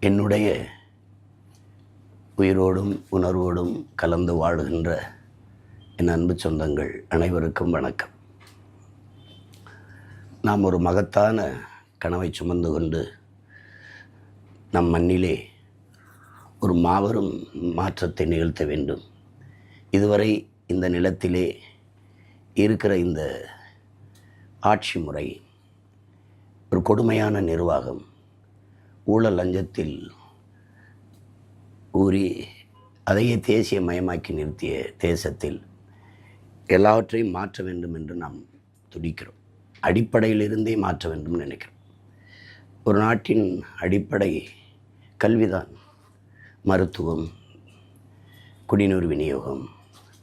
என்னுடைய உயிரோடும் உணர்வோடும் கலந்து வாழுகின்ற என் அன்பு சொந்தங்கள் அனைவருக்கும் வணக்கம். நாம் ஒரு மகத்தான கனவை சுமந்து கொண்டு நம் மண்ணிலே ஒரு மாபெரும் மாற்றத்தை நிகழ்த்த வேண்டும். இதுவரை இந்த நிலத்திலே இருக்கிற இந்த ஆட்சி முறை ஒரு கொடுமையான நிர்வாகம், ஊழல் லஞ்சத்தில் ஊறி அதையே தேசியமயமாக்கி நிறுத்திய தேசத்தில் எல்லாவற்றையும் மாற்ற வேண்டும் என்று நாம் துடிக்கிறோம். அடிப்படையிலிருந்தே மாற்ற வேண்டும் நினைக்கிறோம். ஒரு நாட்டின் அடிப்படை கல்விதான். மருத்துவம், குடிநீர் விநியோகம்,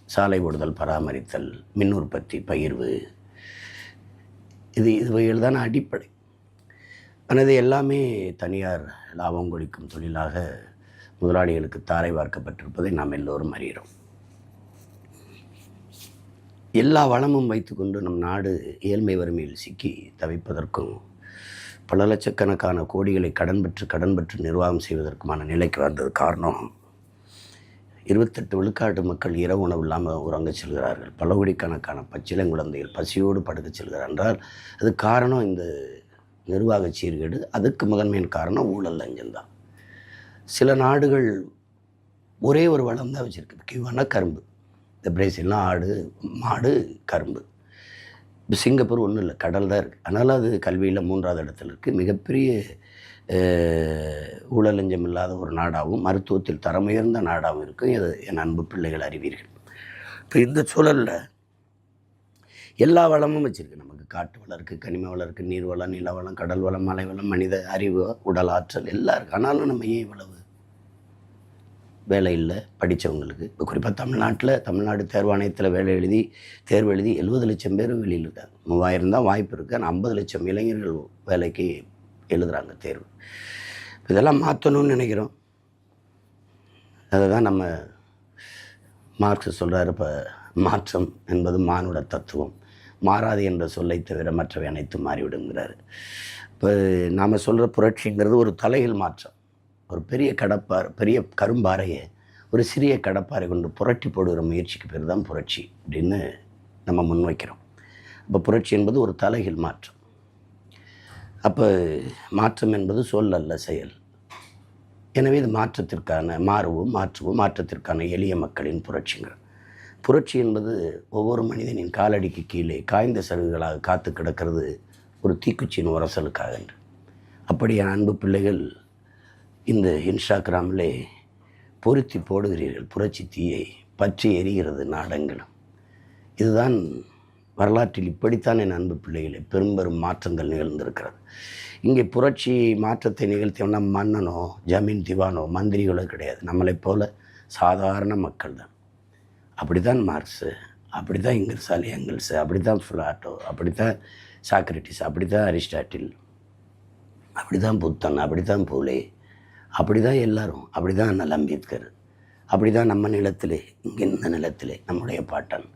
சாலை ஓடுதல், பராமரித்தல், மின் உற்பத்தி, பகிர்வு, இவைகள் தான் அடிப்படை. ஆனால் இது எல்லாமே தனியார் லாபம் கொளிக்கும் தொழிலாக முதலாளிகளுக்கு தாரை வார்க்கப்பட்டிருப்பதை நாம் எல்லோரும் அறிகிறோம். எல்லா வளமும் வைத்துக்கொண்டு நம் நாடு ஏழ்மை வறுமையில் சிக்கி தவிப்பதற்கும் பல லட்சக்கணக்கான கோடிகளை கடன் பெற்று நிர்வாகம் செய்வதற்குமான நிலைக்கு வந்தது காரணம் 28 விழுக்காட்டு மக்கள் இரவு உணவு இல்லாமல் உறங்க செல்கிறார்கள். பல கோடிக்கணக்கான பச்சிளங்குழந்தைகள் பசியோடு படுக்க செல்கிறார் என்றால் அது காரணம் இந்த நிர்வாக சீர்கேடு. அதுக்கு முதன்மையான காரணம் ஊழல் லஞ்சம்தான். சில நாடுகள் ஒரே ஒரு வளம் தான் வச்சுருக்கு. முக்கியமான கரும்பு. இந்த பிரேசில்லாம் ஆடு, மாடு, கரும்பு. இப்போ சிங்கப்பூர் ஒன்றும் இல்லை, கடல் தான் இருக்குது. அதனால் அது கல்வியில் 3வது இடத்துல இருக்குது. மிகப்பெரிய ஊழல் லஞ்சம் இல்லாத ஒரு நாடாகவும் மருத்துவத்தில் தரமுயர்ந்த நாடாகவும் இருக்கும். இது என் அன்பு பிள்ளைகள் அறிவீர்கள். இப்போ இந்த சூழலில் எல்லா வளமும் வச்சுருக்கு. நமக்கு காட்டு வளம் இருக்குது, கனிம வளம் இருக்குது, நீர் வளம், நில வளம், கடல் வளம், மலை வளம், மனித அறிவு, உடல் ஆற்றல் எல்லாம் இருக்குது. ஆனாலும் நம்ம ஏன் இவ்வளவு வேலை இல்லை படித்தவங்களுக்கு? இப்போ குறிப்பாக தமிழ்நாடு தேர்வாணையத்தில் தேர்வு எழுதி 70 லட்சம் பேர் வெளியில் இருக்காங்க. 3000 தான் வாய்ப்பு இருக்குது. ஆனால் 50 லட்சம் இளைஞர்கள் வேலைக்கு எழுதுகிறாங்க தேர்வு. இதெல்லாம் மாற்றணும்னு நினைக்கிறோம். அதை தான் நம்ம மார்க்ஸ் சொல்கிறார், இப்போ மாற்றம் என்பது மானுட தத்துவம், மாறாது என்ற சொல்லை தவிர மற்றவை அனைத்தும் மாறிவிடுங்கிறார். இப்போ நாம் சொல்கிற புரட்சிங்கிறது ஒரு தலைகள் மாற்றம். ஒரு பெரிய கரும்பாறையை ஒரு சிறிய கடப்பாறை கொண்டு புரட்டி போடுகிற முயற்சிக்கு பேர் தான் புரட்சி அப்படின்னு நம்ம முன்வைக்கிறோம். அப்போ புரட்சி என்பது ஒரு தலைகள் மாற்றம். அப்போ மாற்றம் என்பது சொல் அல்ல, செயல். எனவே இது மாற்றத்திற்கான எளிய மக்களின் புரட்சிங்கிற புரட்சி என்பது ஒவ்வொரு மனிதனின் காலடிக்கு கீழே காய்ந்த சருகுகளாக காத்து கிடக்கிறது ஒரு தீக்குச்சியின் உரசலுக்காக என்று. அப்படி என் அன்பு பிள்ளைகள் இந்த இன்ஸ்டாகிராமிலே பொருத்தி போடுகிறீர்கள். புரட்சி தீயை பற்றி எரிகிறது நாடெங்கிலும். இதுதான் வரலாற்றில் இப்படித்தான் என் அன்பு பிள்ளைகளே பெரும்பெரும் மாற்றங்கள் நிகழ்ந்திருக்கிறது. இங்கே புரட்சி மாற்றத்தை நிகழ்த்தியோம்னா மன்னனோ ஜமீன் திவானோ மந்திரிகளோ கிடையாது. நம்மளைப் போல சாதாரண மக்கள் தான். அப்படி தான் மார்க்ஸு, அப்படி தான் எங்கெல்ஸு, அப்படி தான் பிளாட்டோ, அப்படி தான் சாக்ரட்டிஸ், அப்படி தான் அரிஸ்டாட்டில், அப்படி தான் புத்தன், அப்படி தான் பூலே, அப்படி தான் எல்லாரும், அப்படி தான் அண்ணல் அம்பேத்கர், அப்படி தான் நம்ம நிலத்திலே, இங்கே இந்த நிலத்திலே நம்முடைய பாட்டன்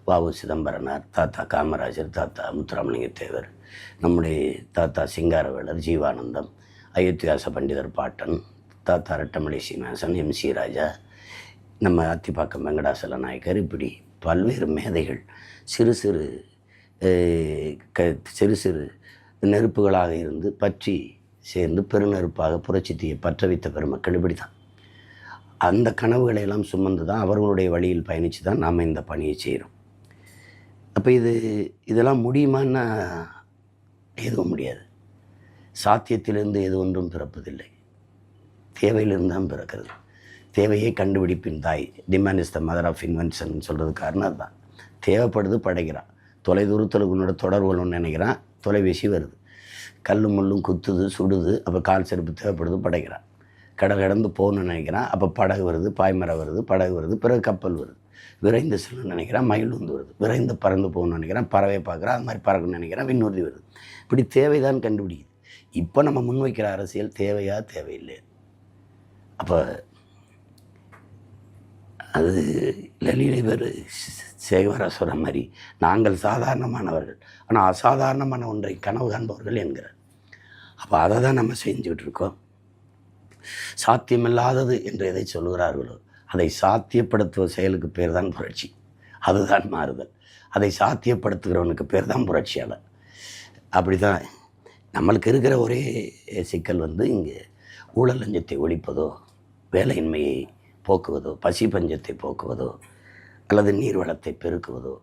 வ.உ. சிதம்பரனார், தாத்தா காமராஜர், தாத்தா முத்துராமலிங்க தேவர், நம்முடைய தாத்தா சிங்காரவேலர், ஜீவானந்தம், அயோத்தியாச பண்டிதர் பாட்டன், தாத்தா ரெட்டமலை சீனிவாசன், எம்.சி. ராஜா, நம்ம அத்திப்பாக்கம் வெங்கடாசல நாயக்கர், இப்படி பல்வேறு மேதைகள் சிறு சிறு நெருப்புகளாக இருந்து பற்றி சேர்ந்து பெருநெருப்பாக புரட்சி தீயை பற்ற வைத்த பெருமக்கள் இப்படி தான். அந்த கனவுகளை எல்லாம் சுமந்து தான் அவர்களுடைய வழியில் பயணித்து தான் நாம் இந்த பணியை செய்கிறோம். அப்போ இதெல்லாம் முடியுமான்னா எதுவும் முடியாது. சாத்தியத்திலிருந்து எது ஒன்றும் பிறப்பதில்லை, தேவையிலிருந்து தான் பிறக்கிறது. தேவையே கண்டுபிடிப்பின் தாய். Demand is the mother of invention சொல்கிறது காரணம் அதுதான். தேவைப்படுது, படைக்கிறான். தொலை தூரத்தில் உன்னோட தொடர்புன்னு நினைக்கிறான், தொலைபேசி வருது. கல் முள்ளும் குத்துது, சுடுது, அப்போ கால் செருப்பு தேவைப்படுது, படைக்கிறான். கடல் கடந்து போகணும்னு நினைக்கிறான், அப்போ படகு வருது, பாய்மரம் வருது, படகு வருது, பிறகு கப்பல் வருது. விரைந்து செல்லணும்னு நினைக்கிறான், மயில் வந்து வருது. விரைந்து பறந்து போகணும்னு நினைக்கிறான், பறவை பார்க்குறான், அது மாதிரி பறக்கணும்னு நினைக்கிறான், விண்ணூர்தி வருது. இப்படி தேவைதான் கண்டுபிடிக்குது. இப்போ நம்ம முன்வைக்கிற அரசியல் தேவையா தேவையில்லை. அப்போ அது லலிதர் சேகவரா சொல்கிற மாதிரி நாங்கள் சாதாரணமானவர்கள், ஆனால் அசாதாரணமான ஒன்றை கனவு காண்பவர்கள் என்கிறார். அப்போ அதை தான் நம்ம செஞ்சுக்கிட்டு இருக்கோம். சாத்தியமில்லாதது என்று எதை சொல்கிறார்களோ அதை சாத்தியப்படுத்துவ செயலுக்கு பேர் தான் புரட்சி. அதுதான் மாறுதல். அதை சாத்தியப்படுத்துகிறவனுக்கு பேர் தான் புரட்சியாளர். அப்படி தான் நம்மளுக்கு இருக்கிற ஒரே சிக்கல் இங்கே ஊழல் லஞ்சத்தை ஒழிப்பதோ, வேலையின்மையை போக்குவதோ, பசி பஞ்சத்தை போக்குவதோ, அல்லது நீர்வளத்தை பெருக்குவதோ,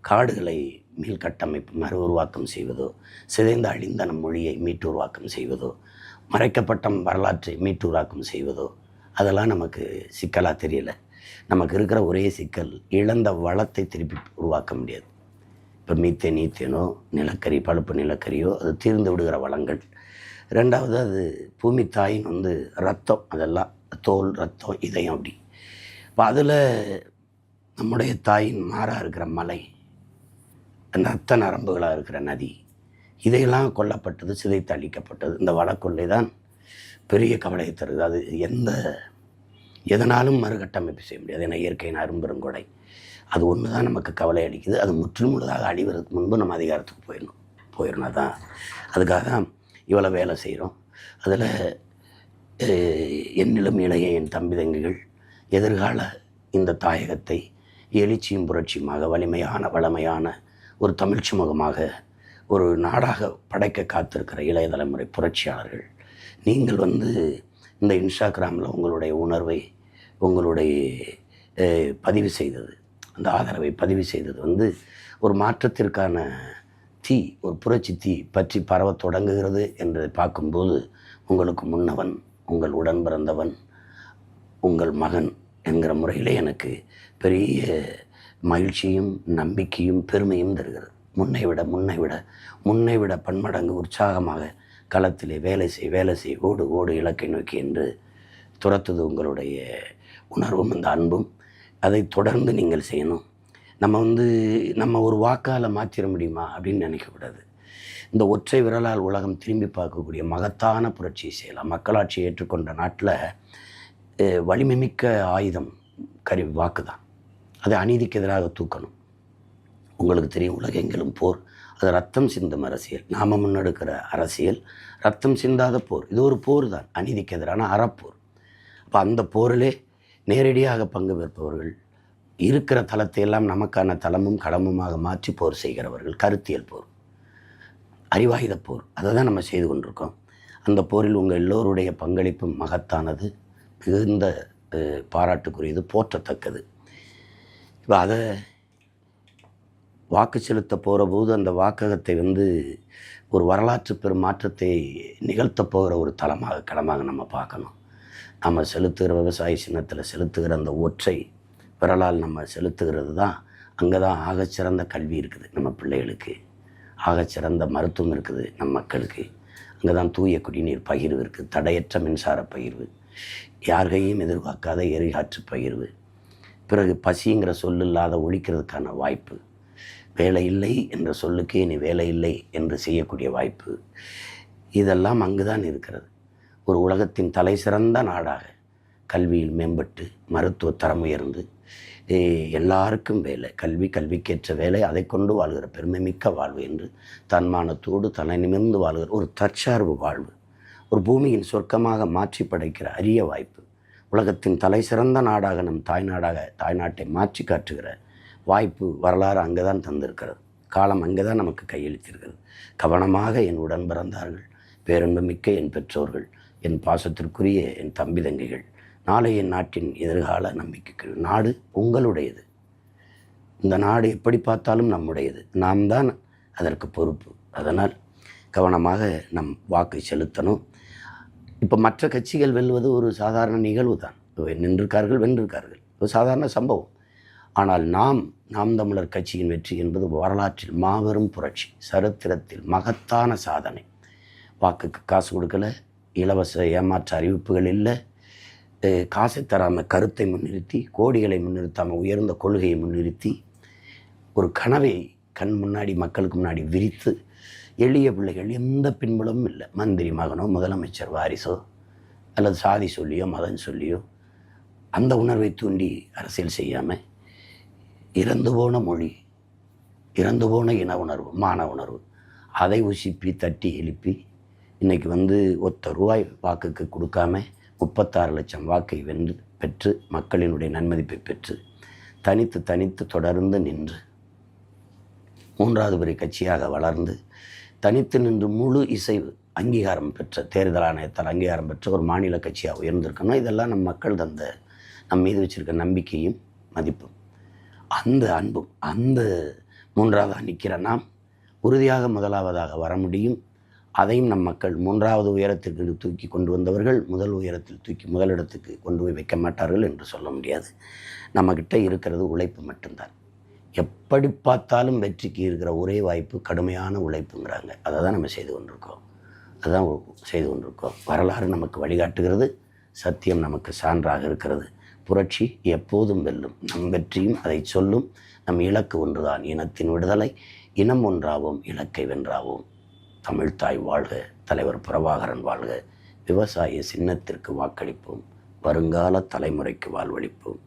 காடுகளை மீள்கட்டமைப்பு மறு உருவாக்கம் செய்வதோ, சிதைந்த அழிந்த நம் மொழியை மீட்டுருவாக்கம் செய்வதோ, மறைக்கப்பட்ட வரலாற்றை மீட்டுருவாக்கம் செய்வதோ, அதெல்லாம் நமக்கு சிக்கலாக தெரியலை. நமக்கு இருக்கிற ஒரே சிக்கல் இழந்த வளத்தை திருப்பி உருவாக்க முடியாது. இப்போ மீத்தேன் ஈத்தேனோ நிலக்கரி பழுப்பு நிலக்கரியோ அது தீர்ந்து விடுகிற வளங்கள். ரெண்டாவது அது பூமி தாயின் ரத்தம், அதெல்லாம் தோல் ரத்தம் இதயம் அப்படி. இப்போ அதில் நம்முடைய தாயின் மாறாக இருக்கிற மலை, ரத்த நரம்புகளாக இருக்கிற நதி, இதையெல்லாம் கொல்லப்பட்டது, சிதைத்து அழிக்கப்பட்டது. இந்த வடக்கொள்ளை தான் பெரிய கவலையை தருது. அது எதனாலும் மறுகட்டமைப்பு செய்ய முடியாது. ஏன்னா இயற்கையின் அரும்பெருங்கொடை. அது ஒன்று தான் நமக்கு கவலை அளிக்குது. அது முற்றிலும் முழுதாக அழிவதற்கு முன்பு நம்ம அதிகாரத்துக்கு போயிடணும். தான் அதுக்காக தான் இவ்வளோ வேலை செய்கிறோம். அதில் என்னிலும் இளைய என் தம்பி தங்கிகள் எதிர்கால இந்த தாயகத்தை எழுச்சியும் புரட்சியுமாக வளமையான ஒரு தமிழ் சமூகமாக ஒரு நாடாக படைக்க காத்திருக்கிற இளைய தலைமுறை புரட்சியாளர்கள், நீங்கள் இந்த இன்ஸ்டாகிராமில் உங்களுடைய உணர்வை உங்களுடைய பதிவு செய்தது, அந்த ஆதரவை பதிவு செய்தது ஒரு மாற்றத்திற்கான தீ, ஒரு புரட்சி தீ பற்றி பரவ தொடங்குகிறது என்பதை பார்க்கும்போது உங்களுக்கு முன்னவன், உங்கள் உடன் பிறந்தவன், உங்கள் மகன் என்கிற முறையில் எனக்கு பெரிய மகிழ்ச்சியும் நம்பிக்கையும் பெருமையும் தருகிறது. முன்னை விட பன்மடங்கு உற்சாகமாக களத்திலே வேலை செய் ஓடு இலக்கை நோக்கி என்று துரத்துது உங்களுடைய உணர்வும் அந்த அன்பும். அதை தொடர்ந்து நீங்கள் செய்யணும். நம்ம ஒரு வாக்கால் மாற்றிட முடியுமா அப்படின்னு நினைக்கக்கூடாது. இந்த ஒற்றை விரலால் உலகம் திரும்பி பார்க்கக்கூடிய மகத்தான புரட்சியை செய்யலாம். மக்களாட்சியை ஏற்றுக்கொண்ட நாட்டில் வலிமைமிக்க ஆயுதம் வாக்கு தான். அதை அநீதிக்கு எதிராக தூக்கணும். உங்களுக்கு தெரியும், உலகெங்கிலும் போர், அது ரத்தம் சிந்தும் அரசியல். நாம் முன்னெடுக்கிற அரசியல் ரத்தம் சிந்தாத போர். இது ஒரு போர் தான், அநீதிக்கு எதிரான அறப்போர். அப்போ அந்த போரிலே நேரடியாக பங்கு பெறுபவர்கள், இருக்கிற தளத்தை எல்லாம் நமக்கான தளமும் கடமுமாக மாற்றி போர் செய்கிறவர்கள், கருத்தியல் போர், அறிவாயுத போர், அதை தான் நம்ம செய்து கொண்டிருக்கோம். அந்த போரில் உங்கள் எல்லோருடைய பங்களிப்பும் மகத்தானது, மிகுந்த பாராட்டுக்குரியது, போற்றத்தக்கது. இப்போ அதை வாக்கு செலுத்த போகிற போது அந்த வாக்ககத்தை ஒரு வரலாற்று பெரும் மாற்றத்தை நிகழ்த்தப் போகிற ஒரு களமாக நம்ம பார்க்கணும். நம்ம செலுத்துகிற விவசாய சின்னத்தில் செலுத்துகிற அந்த ஒற்றை விரலால் நம்ம செலுத்துகிறது தான், அங்கே தான் ஆகச்சிறந்த கல்வி இருக்குது நம்ம பிள்ளைகளுக்கு, ஆகச்சிறந்த மருத்துவம் இருக்குது நம் மக்களுக்கு, அங்கே தான் தூய குடிநீர் பகிர்வு இருக்குது, தடையற்ற மின்சார பகிர்வு, யார்கையும் எதிர்பார்க்காத எரிகாற்று பகிர்வு, பிறகு பசிங்கிற சொல்லில்லாத ஒழிக்கிறதுக்கான வாய்ப்பு, வேலை இல்லை என்ற சொல்லுக்கு இனி வேலை இல்லை என்று செய்யக்கூடிய வாய்ப்பு, இதெல்லாம் அங்கு தான் இருக்கிறது. ஒரு உலகத்தின் தலை சிறந்த நாடாக கல்வியில் மேம்பட்டு மருத்துவ தரம் உயர்ந்து எல்லாருக்கும் வேலை, கல்விக்கேற்ற வேலை, அதை கொண்டு வாழ்கிற பெருமை மிக்க வாழ்வு என்று தன்மானத்தோடு தலை நிமிர்ந்து வாழ்கிற ஒரு தற்சார்பு வாழ்வு, ஒரு பூமியின் சொர்க்கமாக மாற்றி படைக்கிற அரிய வாய்ப்பு, உலகத்தின் தலை சிறந்த நாடாக நம் தாய்நாட்டை மாற்றி காட்டுகிற வாய்ப்பு, வரலாறு அங்கே தான் தந்திருக்கிறது. காலம் அங்கே தான் நமக்கு கையளித்திருக்கிறது. கவனமாக என் உடன் பிறந்தார்கள், பேரன்புமிக்க என் பெற்றோர்கள், என் பாசத்திற்குரிய என் தம்பி தங்கைகள், நாளை என் நாட்டின் எதிர்கால நம்பிக்கைக்கு. நாடு உங்களுடையது. இந்த நாடு எப்படி பார்த்தாலும் நம்முடையது. நாம் தான் அதற்கு பொறுப்பு. அதனால் கவனமாக நம் வாக்கை செலுத்தணும். இப்போ மற்ற கட்சிகள் வெல்வது ஒரு சாதாரண நிகழ்வு தான். வென்றிருக்கார்கள் ஒரு சாதாரண சம்பவம். ஆனால் நாம் தமிழர் கட்சியின் வெற்றி என்பது வரலாற்றில் மாபெரும் புரட்சி, சரித்திரத்தில் மகத்தான சாதனை. வாக்குக்கு காசு கொடுக்கல, இலவச ஏமாற்ற அறிவிப்புகள் இல்லை, காசை தராமல் கருத்தை முன்னிறுத்தி, கோடிகளை முன்னிறுத்தாமல் உயர்ந்த கொள்கையை முன்னிறுத்தி, ஒரு கனவை கண் முன்னாடி மக்களுக்கு முன்னாடி விரித்து, எளிய பிள்ளைகள், எந்த பின்புலமும் இல்லை, மந்திரி மகனோ முதலமைச்சர் வாரிசோ அல்லது சாதி சொல்லியோ மதம் சொல்லியோ அந்த உணர்வை தூண்டி அரசியல் செய்யாமல், இறந்து போன மொழி, இறந்து போன இன உணர்வு, மான உணர்வு, அதை உசிப்பி தட்டி எழுப்பி இன்றைக்கி ₹1 வாக்குக்கு கொடுக்காம 36 லட்சம் வாக்கை பெற்று மக்களினுடைய நன்மதிப்பை பெற்று தனித்து தொடர்ந்து நின்று 3வது பெரிய கட்சியாக வளர்ந்து தனித்து நின்று முழு இசைவு அங்கீகாரம் பெற்ற தேர்தல் ஆணையத்தால் அங்கீகாரம் பெற்ற ஒரு மாநில கட்சியாக உயர்ந்திருக்கணும். இதெல்லாம் நம் மக்கள் தந்த நம் மீது வச்சிருக்க நம்பிக்கையும் மதிப்பும் அந்த அன்பும் அந்த 3வதாக நிற்கிற நாம் உறுதியாக முதலாவதாக வர முடியும். அதையும் நம் மக்கள் 3வது உயரத்திற்கு தூக்கி கொண்டு வந்தவர்கள் முதலிடத்துக்கு கொண்டு போய் வைக்க மாட்டார்கள் என்று சொல்ல முடியாது. நம்மக்கிட்ட இருக்கிறது உழைப்பு மட்டும்தான். எப்படி பார்த்தாலும் வெற்றிக்கு இருக்கிற ஒரே வாய்ப்பு கடுமையான உழைப்புங்கிறாங்க. அதை தான் நம்ம செய்து கொண்டிருக்கோம். வரலாறு நமக்கு வழிகாட்டுகிறது, சத்தியம் நமக்கு சான்றாக இருக்கிறது. புரட்சி எப்போதும் வெல்லும். நம் வெற்றியும் அதை சொல்லும். நம் இலக்கு ஒன்றுதான், இனத்தின் விடுதலை. இனம் ஒன்றாவோம், இலக்கை வென்றாவோம். தமிழ்த்தாய் வாழ்க, தலைவர் பிரபாகரன் வாழ்க. விவசாய சின்னத்திற்கு வாக்களிப்போம், வருங்கால தலைமுறைக்கு வாழ்வளிப்போம்.